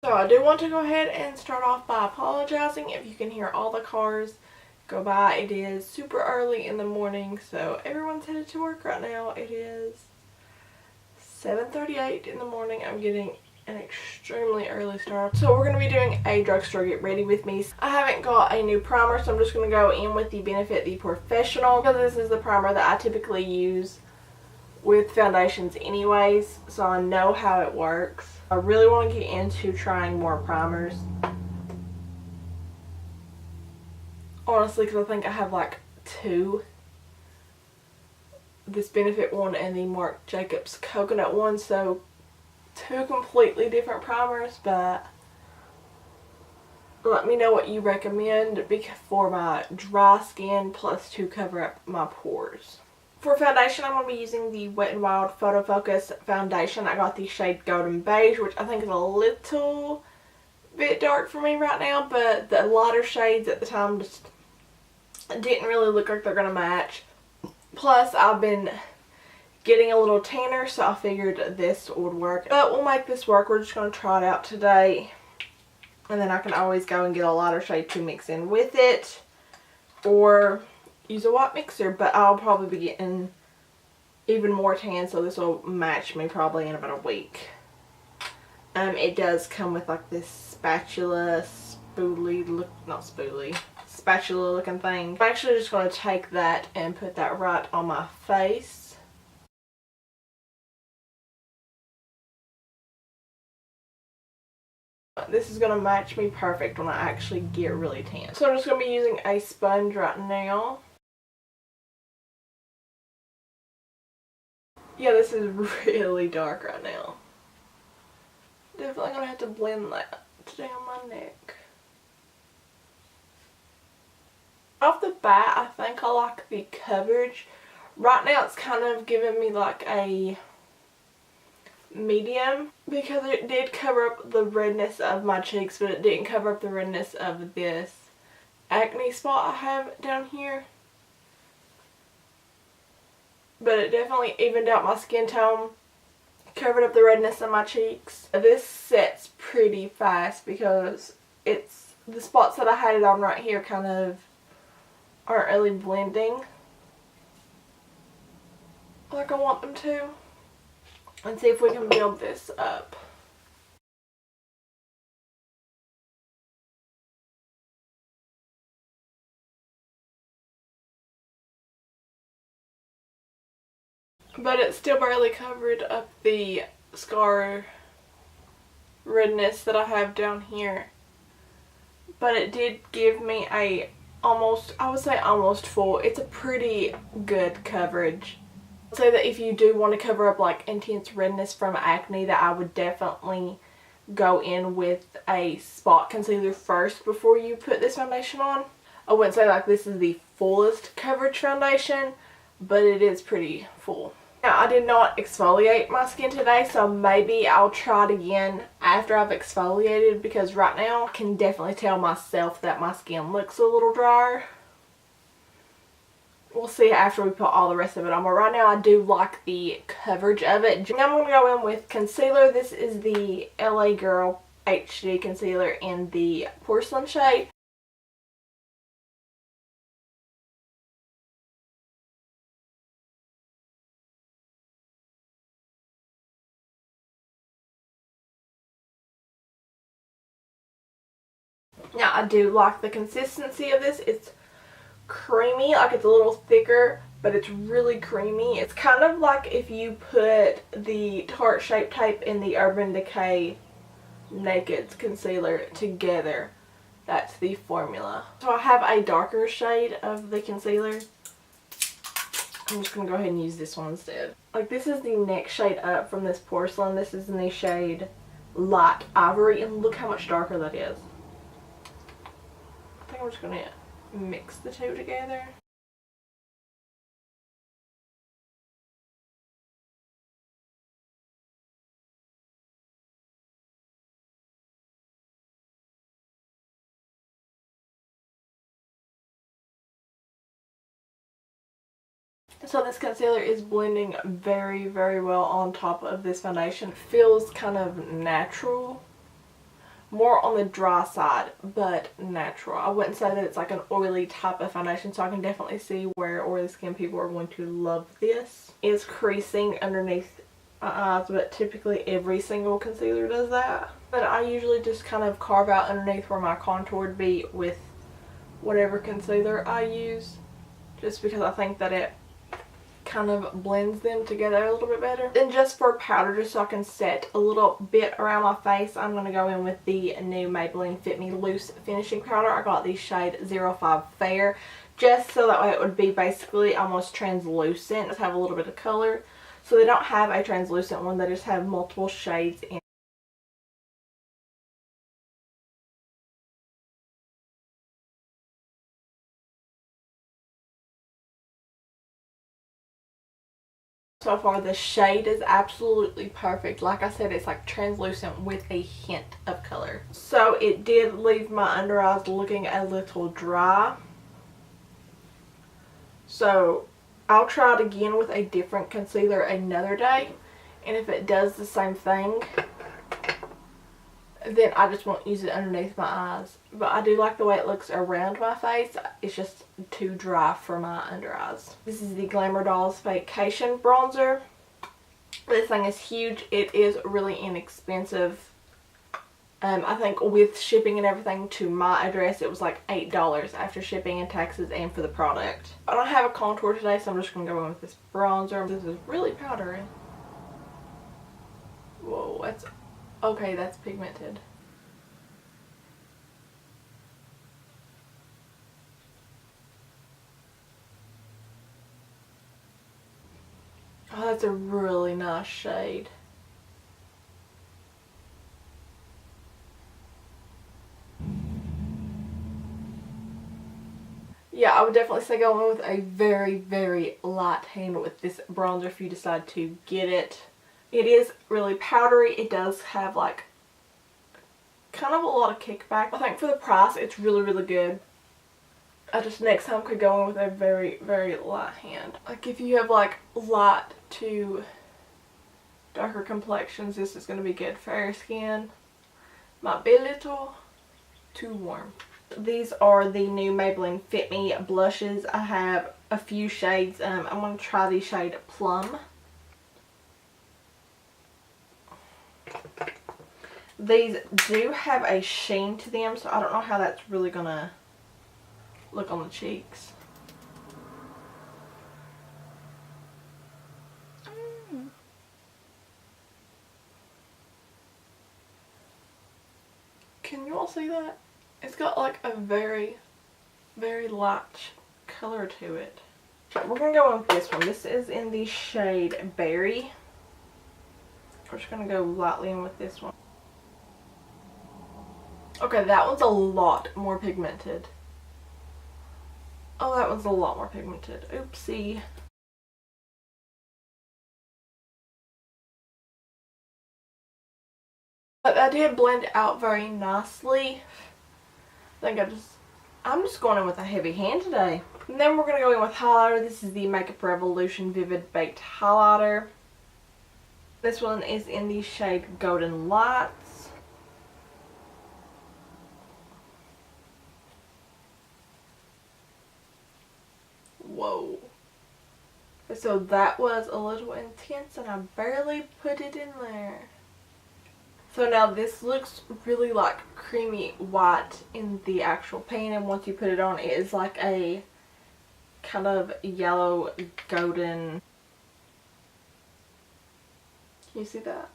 So I do want to go ahead and start off by apologizing if you can hear all the cars go by. It is super early in the morning, so everyone's headed to work right now. It is 7:38 in the morning. I'm getting an extremely early start. So we're going to be doing a drugstore get ready with me. I haven't got a new primer, so I'm just going to go in with the Benefit the Porefessional, because this is the primer that I typically use with foundations anyways, so I know how it works. I really want to get into trying more primers, honestly, because I think I have like two. This Benefit one and the Marc Jacobs coconut one, so two completely different primers. But let me know what you recommend for my dry skin, plus to cover up my pores. For foundation, I'm going to be using the Wet n Wild PhotoFocus foundation. I got the shade Golden Beige, which I think is a little bit dark for me right now, but the lighter shades at the time just didn't really look like they're going to match. Plus, I've been getting a little tanner, so I figured this would work. But we'll make this work. We're just going to try it out today, and then I can always go and get a lighter shade to mix in with it, or use a white mixer. But I'll probably be getting even more tan, so this will match me probably in about a week. It does come with like this spatula looking thing. I'm actually just going to take that and put that right on my face. This is going to match me perfect when I actually get really tan. So I'm just going to be using a sponge right now. Yeah, this is really dark right now. Definitely going to have to blend that today on my neck. Off the bat, I think I like the coverage. Right now it's kind of giving me like a medium, because it did cover up the redness of my cheeks, but it didn't cover up the redness of this acne spot I have down here. But it definitely evened out my skin tone, covered up the redness of my cheeks. This sets pretty fast because it's the spots that I had it on right here kind of aren't really blending like I want them to. And see if we can build this up. But it still barely covered up the scar redness that I have down here. But it did give me a I would say almost full. It's a pretty good coverage. I'd say that if you do want to cover up like intense redness from acne, that I would definitely go in with a spot concealer first before you put this foundation on. I wouldn't say like this is the fullest coverage foundation, but it is pretty full. Now, I did not exfoliate my skin today, so maybe I'll try it again after I've exfoliated, because right now I can definitely tell myself that my skin looks a little drier. We'll see after we put all the rest of it on, but right now I do like the coverage of it. Now I'm going to go in with concealer. This is the LA Girl HD concealer in the Porcelain shade. Now I do like the consistency of this. It's creamy, like it's a little thicker, but it's really creamy. It's kind of like if you put the Tarte Shape Tape and the Urban Decay Naked concealer together. That's the formula. So I have a darker shade of the concealer. I'm just going to go ahead and use this one instead. Like, this is the next shade up from this Porcelain. This is in the shade Light Ivory, and look how much darker that is. I think I'm just going to mix the two together. So this concealer is blending very well on top of this foundation. It feels kind of natural more on the dry side, but natural. I wouldn't say that it's like an oily type of foundation, so I can definitely see where oily skin people are going to love this. It's creasing underneath my eyes, but typically every single concealer does that. But I usually just kind of carve out underneath where my contour would be with whatever concealer I use, just because I think that it kind of blends them together a little bit better. Then just for powder, just so I can set a little bit around my face, I'm going to go in with the new Maybelline Fit Me Loose Finishing Powder. I got the shade 05 Fair, just so that way it would be basically almost translucent. Just have a little bit of color. So they don't have a translucent one, they just have multiple shades in. So far the shade is absolutely perfect. Like I said, it's like translucent with a hint of color. So it did leave my under eyes looking a little dry. So I'll try it again with a different concealer another day. And if it does the same thing, then I just won't use it underneath my eyes. But I do like the way it looks around my face. It's just too dry for my under eyes. This is the Glamour Dolls Fakecation bronzer. This thing is huge. It is really inexpensive. I think with shipping and everything to my address, it was like $8 after shipping and taxes and for the product. I don't have a contour today, so I'm just going to go in with this bronzer. This is really powdery. Whoa, that's... okay, that's pigmented. Oh, that's a really nice shade. Yeah, I would definitely say go in with a very, very light hand with this bronzer if you decide to get it. It is really powdery. It does have like kind of a lot of kickback. I think for the price, it's really, really good. I just next time could go in with a very, very light hand. Like if you have like light to darker complexions, this is going to be good. Fair skin might be a little too warm. These are the new Maybelline Fit Me blushes. I have a few shades. I'm going to try the shade Plum. These do have a sheen to them, so I don't know how that's really going to look on the cheeks. Can you all see that? It's got like a very, very light color to it. We're going to go in with this one. This is in the shade Berry. We're just going to go lightly in with this one. Okay, that one's a lot more pigmented. Oh, that one's a lot more pigmented. Oopsie. But that did blend out very nicely. I think I'm just going in with a heavy hand today. And then we're going to go in with highlighter. This is the Makeup Revolution Vivid Baked Highlighter. This one is in the shade Golden Lights. Whoa. So that was a little intense and I barely put it in there. So now this looks really like creamy white in the actual pan, and once you put it on, it is like a kind of yellow golden. Can you see that?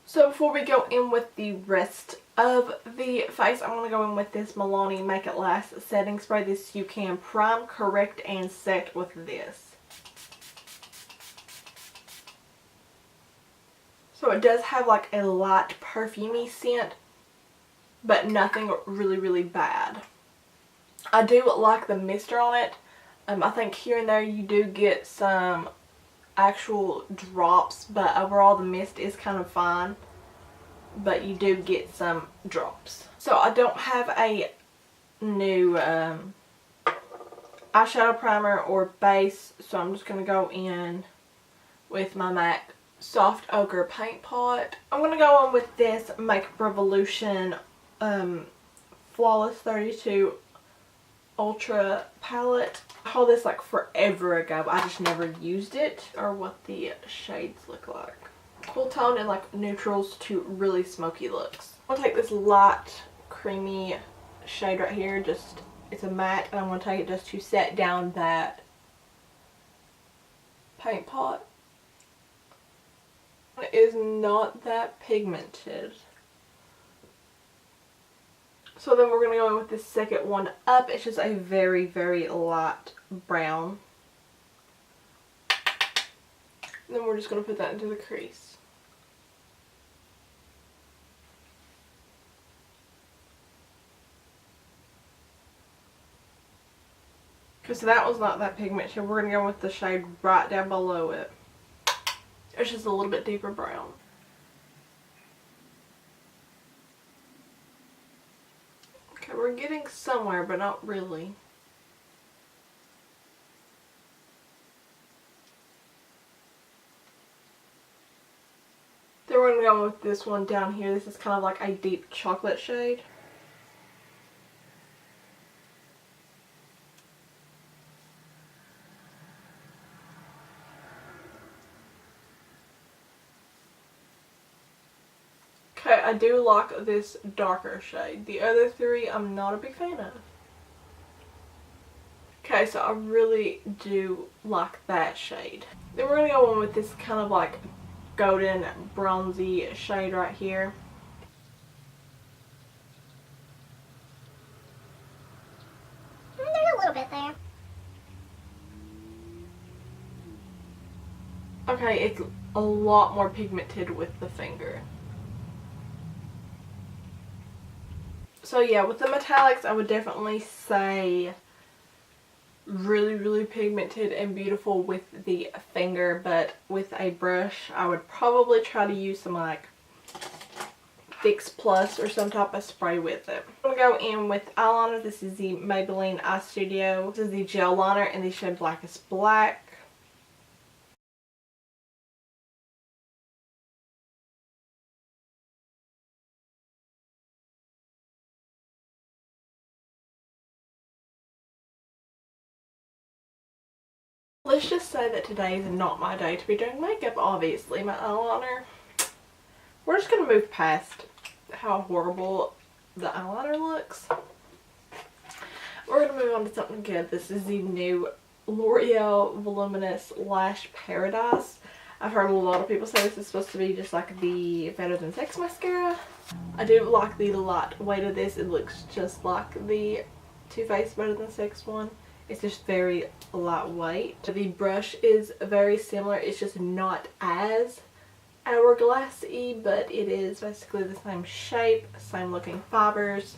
So before we go in with the rest of the face, I'm going to go in with this Milani Make It Last setting spray. This you can prime, correct, and set with this. So it does have like a light perfumey scent, but nothing really, really bad. I do like the mister on it. I think here and there you do get some actual drops, but overall the mist is kind of fine. But you do get some drops. So I don't have a new eyeshadow primer or base, so I'm just going to go in with my MAC soft ochre paint pot. I'm going to go on with this Makeup Revolution Flawless 32 Ultra palette. I hauled this like forever ago, but I just never used it, or what the shades look like. Cool tone and like neutrals to really smoky looks. I'm going to take this light creamy shade right here, just it's a matte, and I'm going to take it just to set down that paint pot. It is not that pigmented. So then we're going to go in with the second one up. It's just a very, very light brown. And then we're just going to put that into the crease. Because that was not that pigmented. We're going to go with the shade right down below it. It's just a little bit deeper brown. Okay, we're getting somewhere, but not really. Then we're going to go with this one down here. This is kind of like a deep chocolate shade. Okay, I do like this darker shade. The other three I'm not a big fan of. Okay, so I really do like that shade. Then we're going to go on with this kind of like golden bronzy shade right here. There's a little bit there. Okay, it's a lot more pigmented with the finger. So yeah, with the metallics, I would definitely say really, really pigmented and beautiful with the finger, but with a brush, I would probably try to use some like Fix Plus or some type of spray with it. I'm going to go in with eyeliner. This is the Maybelline Eye Studio. This is the gel liner in the shade Blackest Black. Let's just say that today is not my day to be doing makeup, obviously. My eyeliner, we're just going to move past how horrible the eyeliner looks. We're going to move on to something good. This is the new L'Oreal Voluminous Lash Paradise. I've heard a lot of people say this is supposed to be just like the Better Than Sex mascara. I do like the light weight of this. It looks just like the Too Faced Better Than Sex one. It's just very lightweight. The brush is very similar. It's just not as hourglassy, but it is basically the same shape, same looking fibers.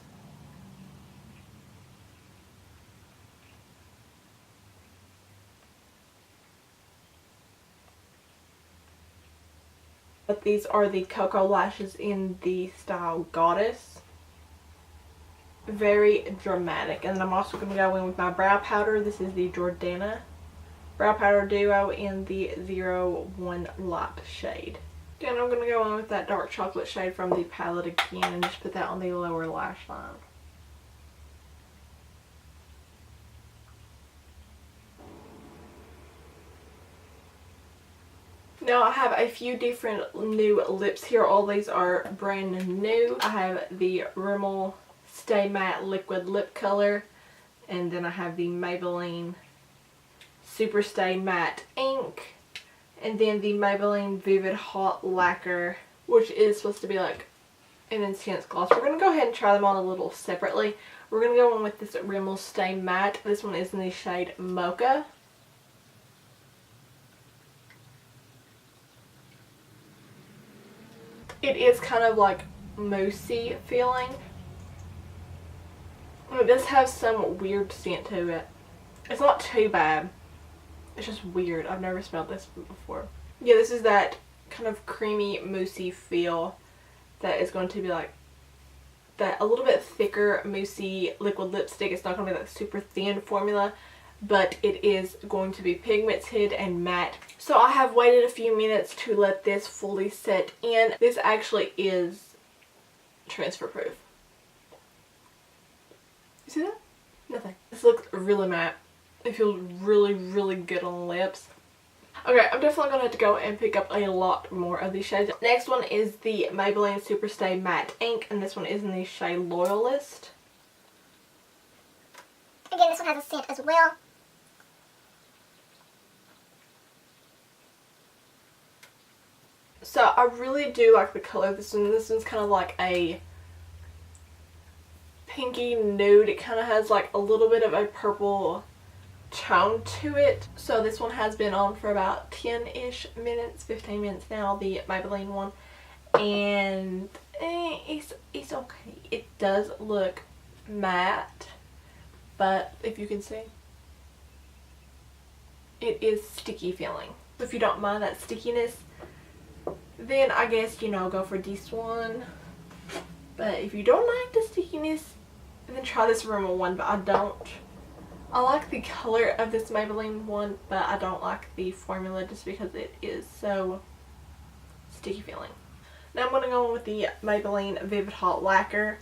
But these are the Cocoa lashes in the style Goddess. Very dramatic. And then I'm also going to go in with my brow powder. This is the Jordana Brow Powder Duo in the 01 Light shade. Then I'm going to go in with that dark chocolate shade from the palette again and just put that on the lower lash line. Now I have a few different new lips here. All these are brand new. I have the Rimmel Stay Matte Liquid Lip Color, and then I have the Maybelline Super Stay Matte Ink, and then the Maybelline Vivid Hot Lacquer, which is supposed to be like an intense gloss. We're going to go ahead and try them on a little separately. We're going to go on with this Rimmel Stay Matte. This one is in the shade Mocha. It is kind of like moussey feeling. It does have some weird scent to it. It's not too bad. It's just weird. I've never smelled this before. Yeah, this is that kind of creamy, moussey feel that is going to be like that a little bit thicker, moussey liquid lipstick. It's not going to be like super thin formula. but it is going to be pigmented and matte. So I have waited a few minutes to let this fully set in. This actually is transfer proof. You see that? Nothing. This looks really matte. It feels really, really good on the lips. Okay, I'm definitely going to have to go and pick up a lot more of these shades. Next one is the Maybelline Superstay Matte Ink, and this one is in the shade Loyalist. Again, this one has a scent as well. So I really do like the color of this one. This one's kind of like a pinky nude. It kind of has like a little bit of a purple tone to it. So this one has been on for about 10-ish minutes, 15 minutes now, the Maybelline one, and it's okay. It does look matte, but if you can see, it is sticky feeling. If you don't mind that stickiness, then I guess, you know, go for this one. But if you don't like the stickiness, then try this Rimmel one, but I don't. I like the color of this Maybelline one, but I don't like the formula just because it is so sticky feeling. Now I'm going to go with the Maybelline Vivid Hot Lacquer.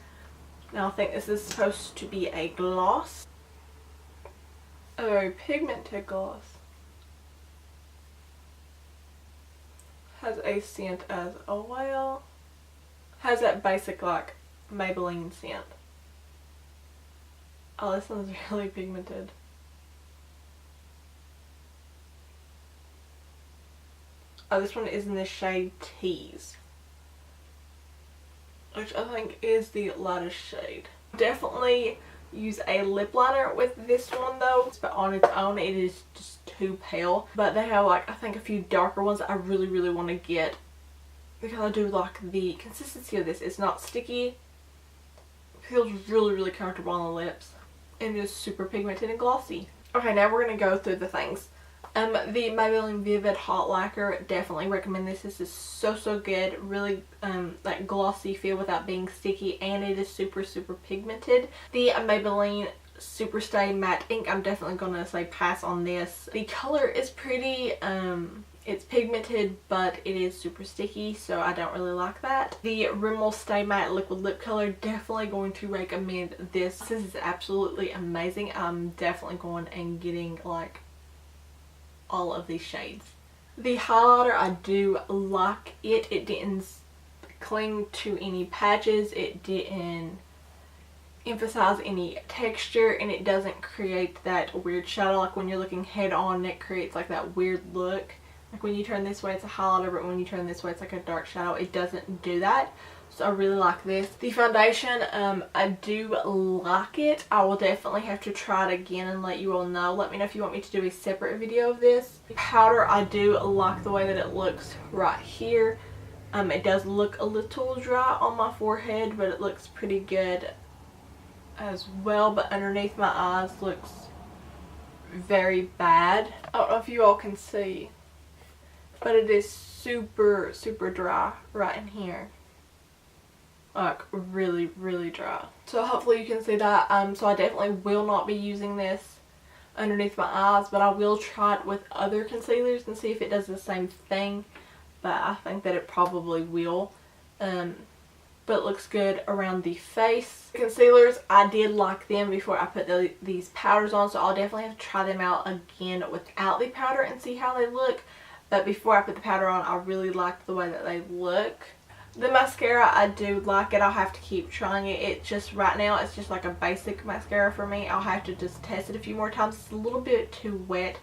Now I think this is supposed to be a gloss. A very pigmented gloss. Has a scent as well. Has that basic like Maybelline scent. Oh, this one's really pigmented. Oh, this one is in the shade Tease, which I think is the lightest shade. Definitely use a lip liner with this one though, but on its own it is just too pale. But they have like, I think, a few darker ones that I really, really want to get, because I do like the consistency of this. It's not sticky. It feels really, really comfortable on the lips. And it's super pigmented and glossy. Okay, now we're going to go through the things. The Maybelline Vivid Hot Lacquer, definitely recommend this. This is so, so good. Really like glossy feel without being sticky, and it is super, super pigmented. The Maybelline Superstay Matte Ink, I'm definitely going to say pass on this. The color is pretty, it's pigmented, but it is super sticky, so I don't really like that. The Rimmel Stay Matte Liquid Lip Color, definitely going to recommend this. This is absolutely amazing. I'm definitely going and getting like all of these shades. The highlighter, I do like it. It didn't cling to any patches. It didn't emphasize any texture, and it doesn't create that weird shadow. Like when you're looking head on, it creates like that weird look. Like when you turn this way it's a highlighter, but when you turn this way it's like a dark shadow. It doesn't do that. So I really like this. The foundation, I do like it. I will definitely have to try it again and let you all know. Let me know if you want me to do a separate video of this. The powder, I do like the way that it looks right here. It does look a little dry on my forehead, but it looks pretty good as well. But underneath my eyes looks very bad. I don't know if you all can see, but it is super, super dry right in here. Like really, really dry. So hopefully you can see that. So I definitely will not be using this underneath my eyes, but I will try it with other concealers and see if it does the same thing. But I think that it probably will. But it looks good around the face. Concealers, I did like them before I put these powders on, so I'll definitely have to try them out again without the powder and see how they look. But before I put the powder on, I really liked the way that they look. The mascara, I do like it. I'll have to keep trying it. It just, right now, it's just like a basic mascara for me. I'll have to just test it a few more times. It's a little bit too wet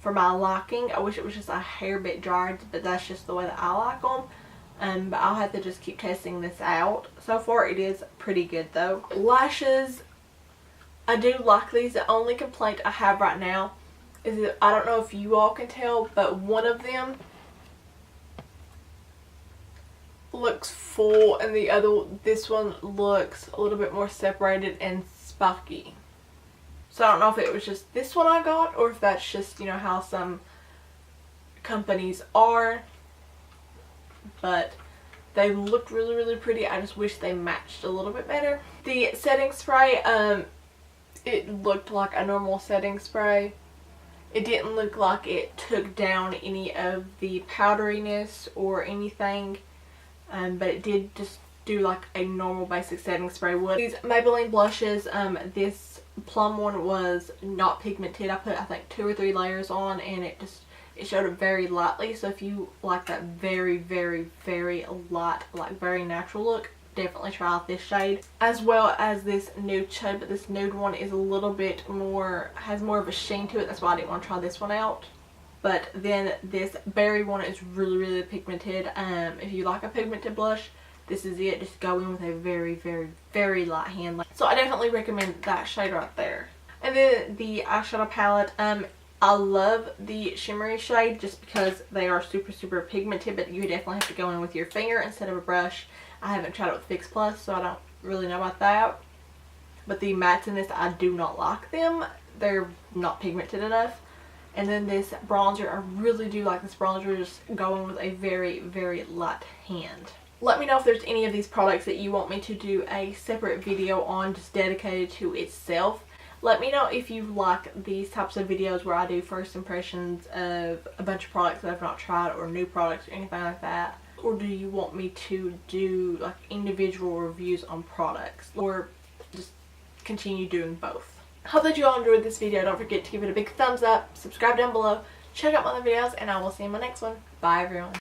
for my liking. I wish it was just a hair bit drier, but that's just the way that I like them. But I'll have to just keep testing this out. So far, it is pretty good, though. Lashes, I do like these. The only complaint I have right now is that I don't know if you all can tell, but one of them looks full and this one looks a little bit more separated and spiky. So I don't know if it was just this one I got, or if that's just, you know, how some companies are. But they look really, really pretty. I just wish they matched a little bit better. The setting spray, It looked like a normal setting spray. It didn't look like it took down any of the powderiness or anything, but it did just do like a normal basic setting spray would. These Maybelline blushes, this Plum one was not pigmented. I put I think 2 or 3 layers on, and it showed up very lightly. So if you like that very, very, very light, like very natural look, definitely try out this shade, as well as this nude shade. But this nude one is a little bit more, has more of a sheen to it. That's why I didn't want to try this one out. But then this berry one is really, really pigmented. If you like a pigmented blush, this is it. Just go in with a very, very, very light hand. So I definitely recommend that shade right there. And then the eyeshadow palette. I love the shimmery shade just because they are super, super pigmented, but you definitely have to go in with your finger instead of a brush. I haven't tried it with Fix Plus, so I don't really know about that. But the mattes in this, I do not like them. They're not pigmented enough. And then this bronzer, I really do like this bronzer, just going with a very, very light hand. Let me know if there's any of these products that you want me to do a separate video on, just dedicated to itself. Let me know if you like these types of videos where I do first impressions of a bunch of products that I've not tried, or new products or anything like that. Or do you want me to do like individual reviews on products, or just continue doing both? Hope that you all enjoyed this video. Don't forget to give it a big thumbs up, subscribe down below, check out my other videos, and I will see you in my next one. Bye everyone.